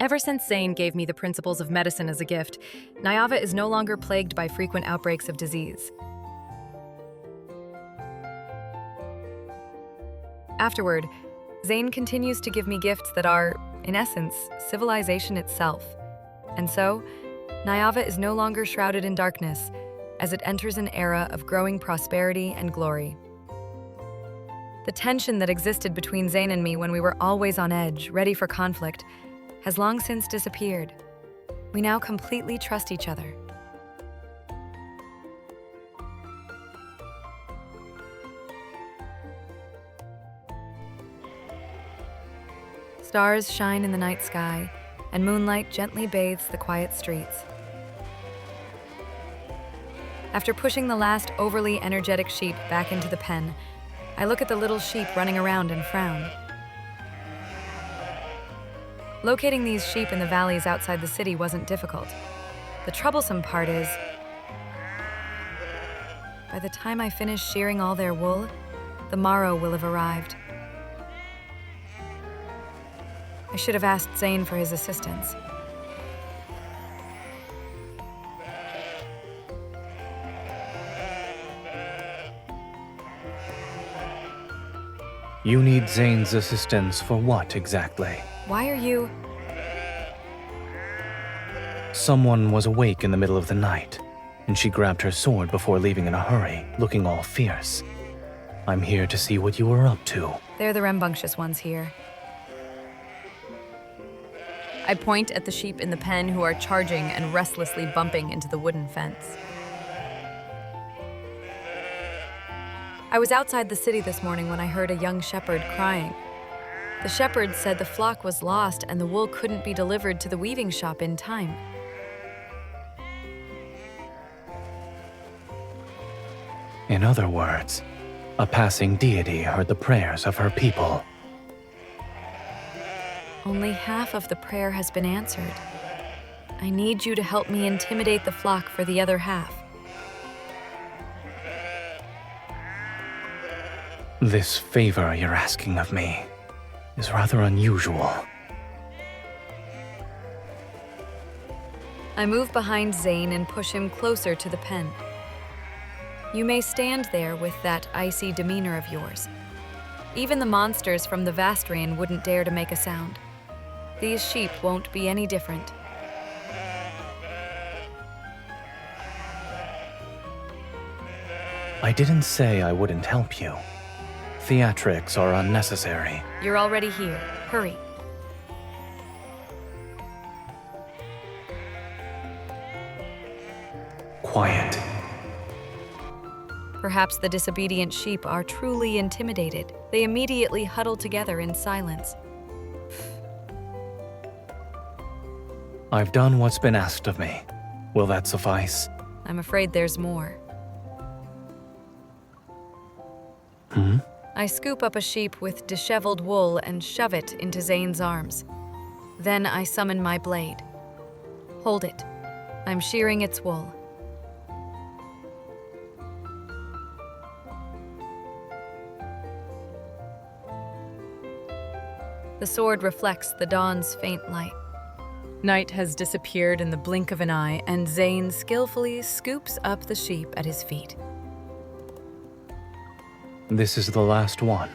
Ever since Zayne gave me the principles of medicine as a gift, Nyava is no longer plagued by frequent outbreaks of disease. Afterward, Zayne continues to give me gifts that are, in essence, civilization itself. And so, Nyava is no longer shrouded in darkness as it enters an era of growing prosperity and glory. The tension that existed between Zayne and me when we were always on edge, ready for conflict, has long since disappeared. We now completely trust each other. Stars shine in the night sky, and moonlight gently bathes the quiet streets. After pushing the last overly energetic sheep back into the pen, I look at the little sheep running around and frown. Locating these sheep in the valleys outside the city wasn't difficult. The troublesome part is, by the time I finish shearing all their wool, the morrow will have arrived. I should have asked Zayne for his assistance. You need Zayne's assistance for what exactly? Why are you... Someone was awake in the middle of the night, and she grabbed her sword before leaving in a hurry, looking all fierce. I'm here to see what you were up to. They're the rambunctious ones here. I point at the sheep in the pen who are charging and restlessly bumping into the wooden fence. I was outside the city this morning when I heard a young shepherd crying. The shepherd said the flock was lost and the wool couldn't be delivered to the weaving shop in time. In other words, a passing deity heard the prayers of her people. Only half of the prayer has been answered. I need you to help me intimidate the flock for the other half. This favor you're asking of me is rather unusual. I move behind Zayne and push him closer to the pen. You may stand there with that icy demeanor of yours. Even the monsters from the Vastrian wouldn't dare to make a sound. These sheep won't be any different. I didn't say I wouldn't help you. Theatrics are unnecessary. You're already here. Hurry. Quiet. Perhaps the disobedient sheep are truly intimidated. They immediately huddle together in silence. I've done what's been asked of me. Will that suffice? I'm afraid there's more. Hmm? I scoop up a sheep with disheveled wool and shove it into Zayne's arms. Then I summon my blade. Hold it. I'm shearing its wool. The sword reflects the dawn's faint light. Night has disappeared in the blink of an eye, and Zayne skillfully scoops up the sheep at his feet. This is the last one.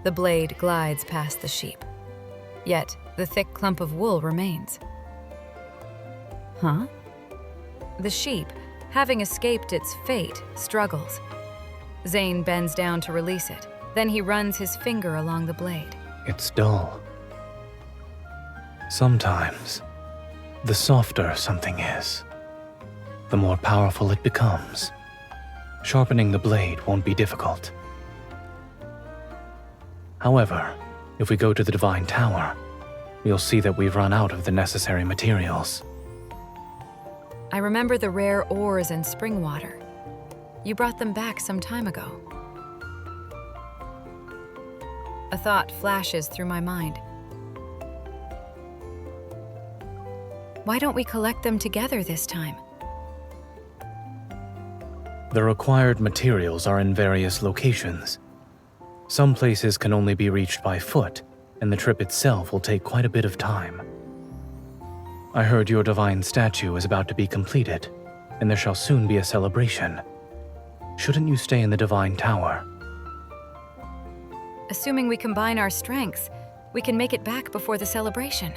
The blade glides past the sheep. Yet, the thick clump of wool remains. Huh? The sheep, having escaped its fate, struggles. Zayne bends down to release it. Then he runs his finger along the blade. It's dull. Sometimes, the softer something is, the more powerful it becomes. Sharpening the blade won't be difficult. However, if we go to the Divine Tower, we'll see that we've run out of the necessary materials. I remember the rare ores and spring water. You brought them back some time ago. A thought flashes through my mind. Why don't we collect them together this time? The required materials are in various locations. Some places can only be reached by foot, and the trip itself will take quite a bit of time. I heard your divine statue is about to be completed, and there shall soon be a celebration. Shouldn't you stay in the divine tower? Assuming we combine our strengths, we can make it back before the celebration.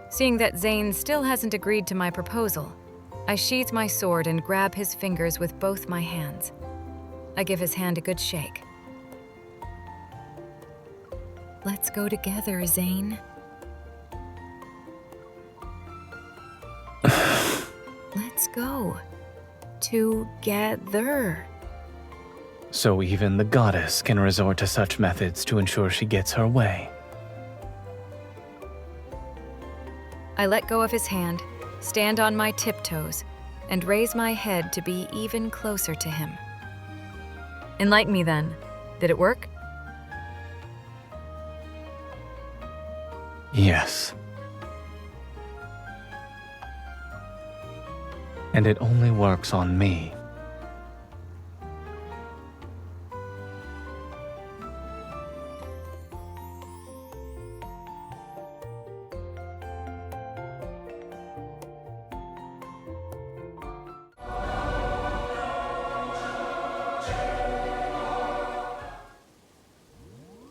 Seeing that Zayne still hasn't agreed to my proposal, I sheath my sword and grab his fingers with both my hands. I give his hand a good shake. Let's go together, Zayne. Let's go. Together. So even the goddess can resort to such methods to ensure she gets her way. I let go of his hand, stand on my tiptoes, and raise my head to be even closer to him. Enlighten me then. Did it work? Yes. And it only works on me.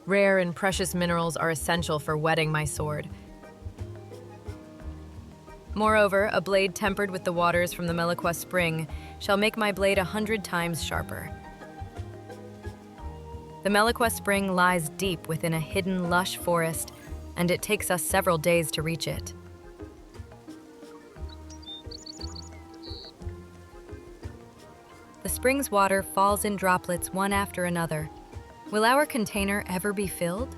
Rare and precious minerals are essential for whetting my sword. Moreover, a blade tempered with the waters from the Meliqua spring shall make my blade 100 times sharper. The Meliqua spring lies deep within a hidden lush forest, and it takes us several days to reach it. The spring's water falls in droplets one after another. Will our container ever be filled?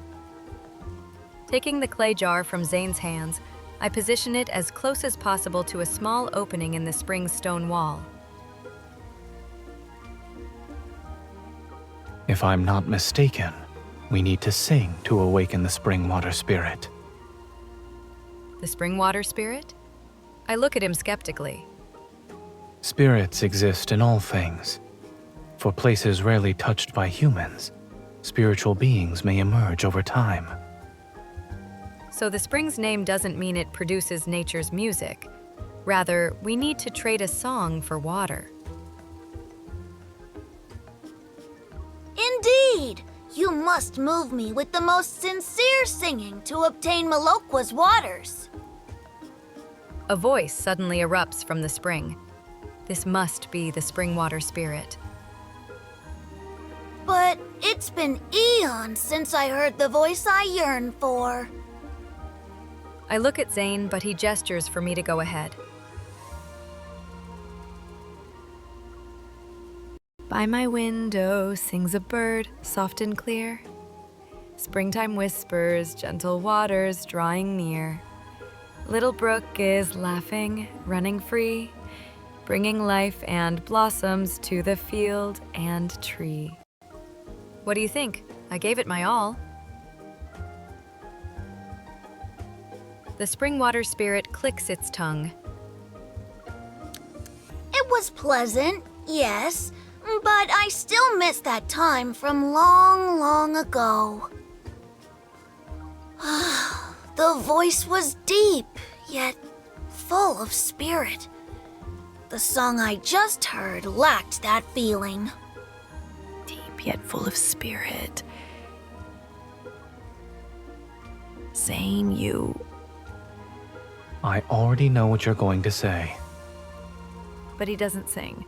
Taking the clay jar from Zayne's hands, I position it as close as possible to a small opening in the spring's stone wall. If I'm not mistaken, we need to sing to awaken the spring water spirit. The spring water spirit? I look at him skeptically. Spirits exist in all things. For places rarely touched by humans, spiritual beings may emerge over time. So the spring's name doesn't mean it produces nature's music. Rather, we need to trade a song for water. Indeed! You must move me with the most sincere singing to obtain Meloqua's waters. A voice suddenly erupts from the spring. This must be the spring water spirit. But it's been eons since I heard the voice I yearn for. I look at Zayne, but he gestures for me to go ahead. By my window sings a bird, soft and clear. Springtime whispers, gentle waters drawing near. Little brook is laughing, running free, bringing life and blossoms to the field and tree. What do you think? I gave it my all. The spring water spirit clicks its tongue. It was pleasant, yes, but I still miss that time from long, long ago. The voice was deep, yet full of spirit. The song I just heard lacked that feeling. Deep yet full of spirit. Zayne, you... I already know what you're going to say. But he doesn't sing.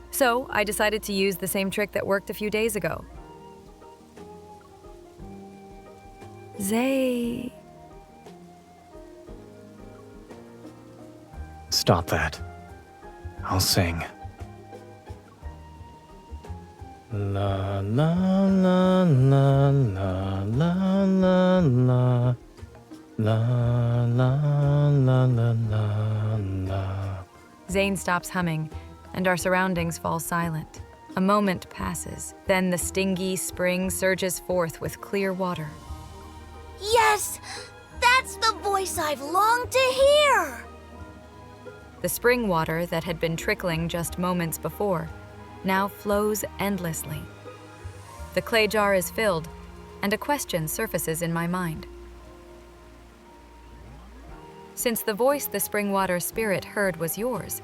So I decided to use the same trick that worked a few days ago. Zay... Stop that. I'll sing. La la la la la la la la. La la la la la la. Zayne stops humming, and our surroundings fall silent. A moment passes, then the stingy spring surges forth with clear water. Yes! That's the voice I've longed to hear! The spring water that had been trickling just moments before now flows endlessly. The clay jar is filled, and a question surfaces in my mind. Since the voice the spring water spirit heard was yours,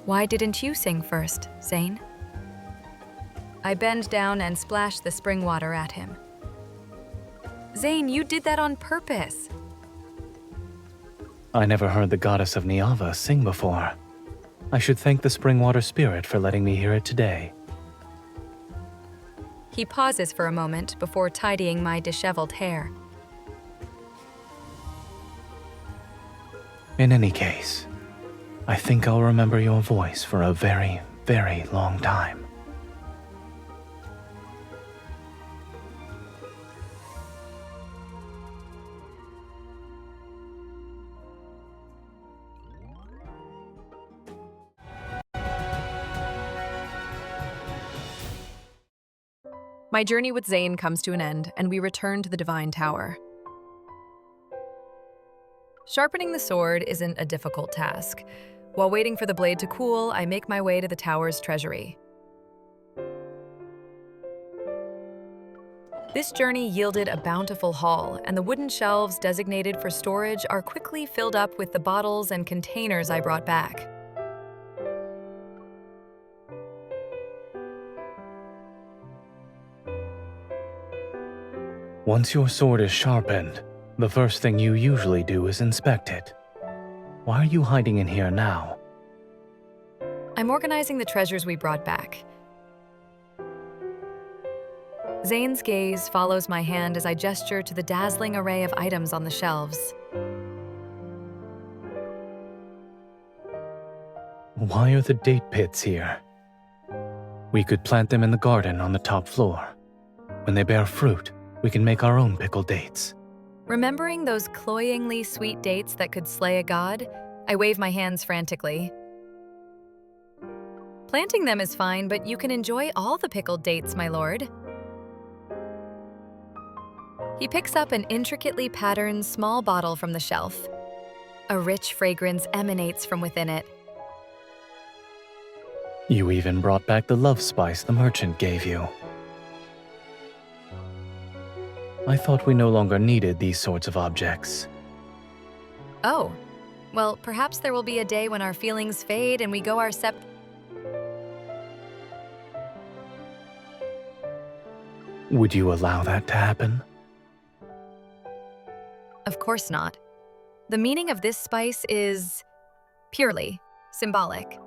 why didn't you sing first, Zayne? I bend down and splash the spring water at him. Zayne, you did that on purpose. I never heard the goddess of Niava sing before. I should thank the spring water spirit for letting me hear it today. He pauses for a moment before tidying my disheveled hair. In any case, I think I'll remember your voice for a very, very long time. My journey with Zayne comes to an end, and we return to the Divine Tower. Sharpening the sword isn't a difficult task. While waiting for the blade to cool, I make my way to the tower's treasury. This journey yielded a bountiful haul, and the wooden shelves designated for storage are quickly filled up with the bottles and containers I brought back. Once your sword is sharpened, the first thing you usually do is inspect it. Why are you hiding in here now? I'm organizing the treasures we brought back. Zayne's gaze follows my hand as I gesture to the dazzling array of items on the shelves. Why are the date pits here? We could plant them in the garden on the top floor. When they bear fruit, we can make our own pickled dates. Remembering those cloyingly sweet dates that could slay a god, I wave my hands frantically. Planting them is fine, but you can enjoy all the pickled dates, my lord. He picks up an intricately patterned small bottle from the shelf. A rich fragrance emanates from within it. You even brought back the love spice the merchant gave you. I thought we no longer needed these sorts of objects. Oh, well, perhaps there will be a day when our feelings fade and we go our Would you allow that to happen? Of course not. The meaning of this spice is purely symbolic.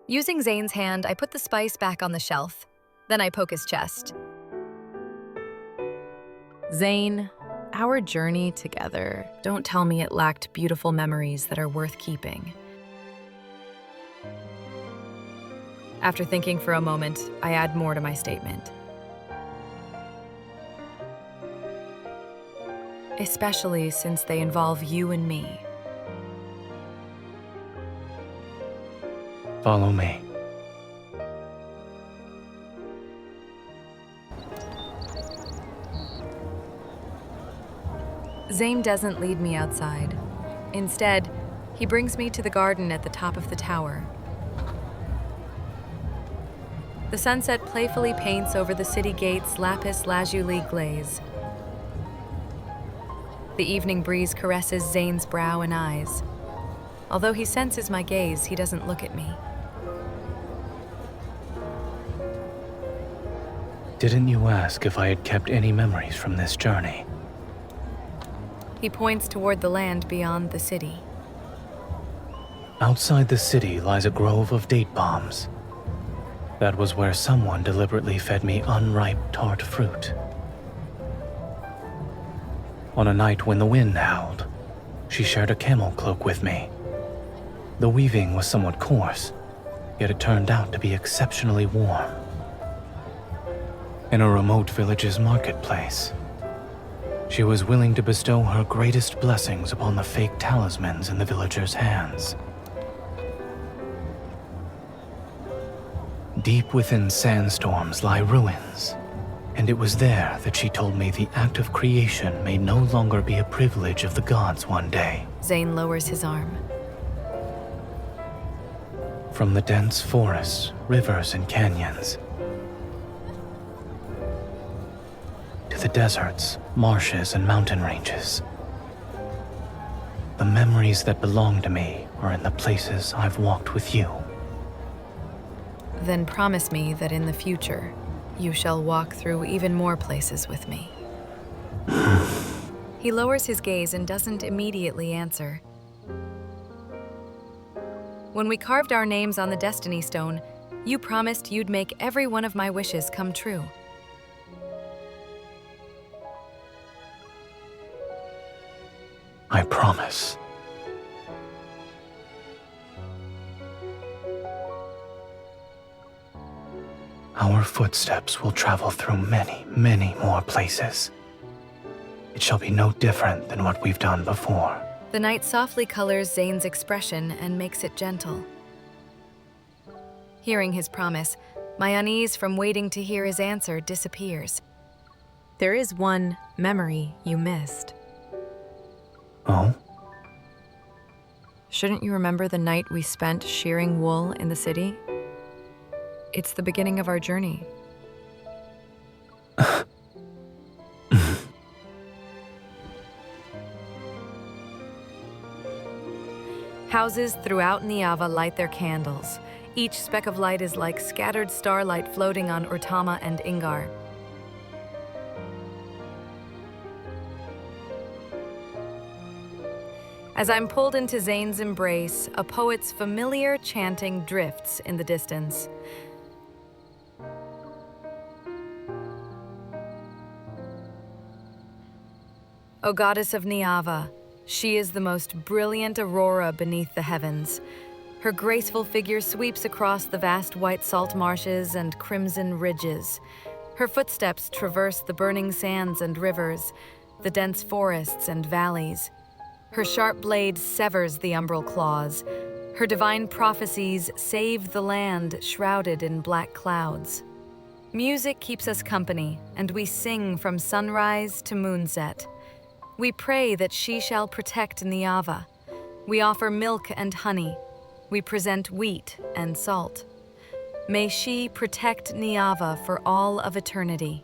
Using Zayne's hand, I put the spice back on the shelf. Then I poke his chest. Zayne, our journey together, don't tell me it lacked beautiful memories that are worth keeping. After thinking for a moment, I add more to my statement. Especially since they involve you and me. Follow me. Zayne doesn't lead me outside. Instead, he brings me to the garden at the top of the tower. The sunset playfully paints over the city gate's lapis lazuli glaze. The evening breeze caresses Zayne's brow and eyes. Although he senses my gaze, he doesn't look at me. Didn't you ask if I had kept any memories from this journey? He points toward the land beyond the city. Outside the city lies a grove of date palms. That was where someone deliberately fed me unripe tart fruit. On a night when the wind howled, she shared a camel cloak with me. The weaving was somewhat coarse, yet it turned out to be exceptionally warm. In a remote village's marketplace, she was willing to bestow her greatest blessings upon the fake talismans in the villagers' hands. Deep within sandstorms lie ruins, and it was there that she told me the act of creation may no longer be a privilege of the gods one day. Zayne lowers his arm. From the dense forests, rivers, and canyons, to the deserts, marshes, and mountain ranges. The memories that belong to me are in the places I've walked with you. Then promise me that in the future, you shall walk through even more places with me. He lowers his gaze and doesn't immediately answer. When we carved our names on the Destiny Stone, you promised you'd make every one of my wishes come true. I promise. Our footsteps will travel through many, many more places. It shall be no different than what we've done before. The night softly colors Zayne's expression and makes it gentle. Hearing his promise, my unease from waiting to hear his answer disappears. There is one memory you missed. Oh? Shouldn't you remember the night we spent shearing wool in the city? It's the beginning of our journey. Houses throughout Niava light their candles. Each speck of light is like scattered starlight floating on Urtama and Ingar. As I'm pulled into Zayne's embrace, a poet's familiar chanting drifts in the distance. O goddess of Niava, she is the most brilliant aurora beneath the heavens. Her graceful figure sweeps across the vast white salt marshes and crimson ridges. Her footsteps traverse the burning sands and rivers, the dense forests and valleys. Her sharp blade severs the umbral claws. Her divine prophecies save the land shrouded in black clouds. Music keeps us company, and we sing from sunrise to moonset. We pray that she shall protect Niava. We offer milk and honey. We present wheat and salt. May she protect Niava for all of eternity.